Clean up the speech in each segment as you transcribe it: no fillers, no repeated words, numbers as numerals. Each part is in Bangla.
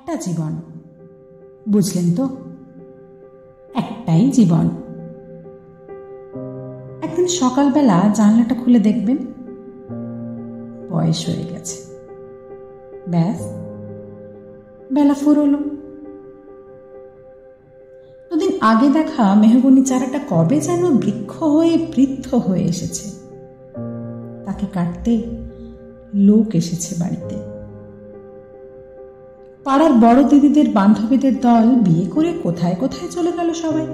একটা জীবন, বুঝলেন তো? একটাই জীবন। একদিন সকালবেলা জানলাটা খুলে দেখবেন বয়স হয়ে গেছে, ব্যাস বেলা ফুরোলো। দুদিন আগে দেখা মেহগনি চারাটা কবে যেন বৃক্ষ হয়ে বৃদ্ধ হয়ে এসেছে। তাকে কাটতে লোক এসেছে বাড়িতে। পাড়ার বড় দিদিদের বান্ধবীদের দল বিয়ে করে কোথায় কোথায় চলে গেল সবাই।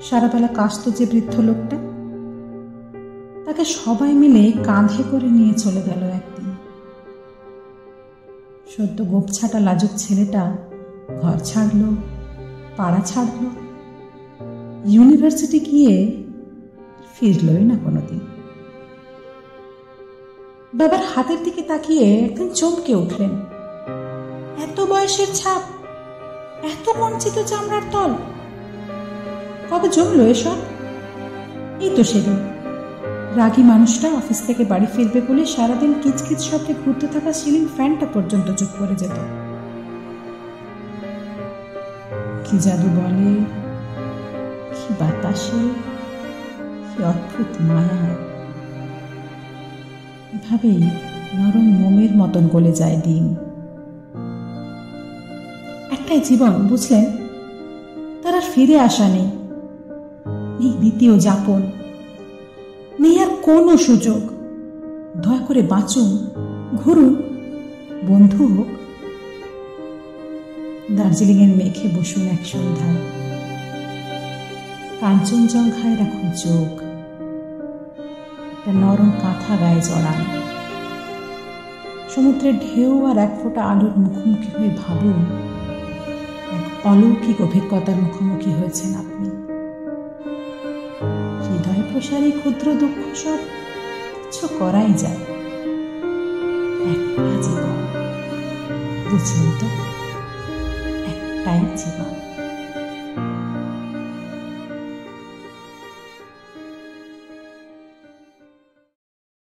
সারাবেলা কাশত যে বৃদ্ধ লোকটা, তাকে সবাই মিলে কাঁধে করে নিয়ে চলে গেল একদিন। সদ্য গোপছাটা লাজুক ছেলেটা ঘর ছাড়লো, পাড়া ছাড়লো, ইউনিভার্সিটি গিয়ে ফিরলই না কোনোদিন। বাবার হাতের দিকে তাকিয়ে একদিন চমকে উঠলেন। এত বয়সের ছাপ, এত কঞ্চিত চামড়ার তল, কবে জমলো এসব? এই তো সেদিন রাগী মানুষটা অফিস থেকে বাড়ি ফিরবে বলে সারাদিন কিচকিচ শব্দে ঘুরতে থাকা সিলিং ফ্যানটা পর্যন্ত চুপ করে যেত। কি জাদু বলে, কি বাতাসে, কি অদ্ভুত মায়া, এভাবেই নরম মোমের মতন গলে যায় দিন। একটাই জীবন, বুঝলেন? তার আর ফিরে আসা নেই, এই দ্বিতীয় যাপন নেই, আর কোনো সুযোগ। দয়া করে বাঁচুন, ঘুরুন, বন্ধু হোক। দার্জিলিংয়ের মেঘে বসুন এক সন্ধ্যায়, কাঞ্চনজঙ্ঘায় রাখুন চোখ, একটা নরম কাঁথা গায়ে জড়ান। সমুদ্রের ঢেউ আর এক ফোঁটা আলোর মুখোমুখি হয়ে ভাবুন এক অলৌকিক অভিজ্ঞতার মুখোমুখি হয়েছেন আপনি। হৃদয় প্রসারী ক্ষুদ্র দুঃখ সব কিছু করাই যায়। একটা জীবন, বুঝলেন তো? একটাই জীবন।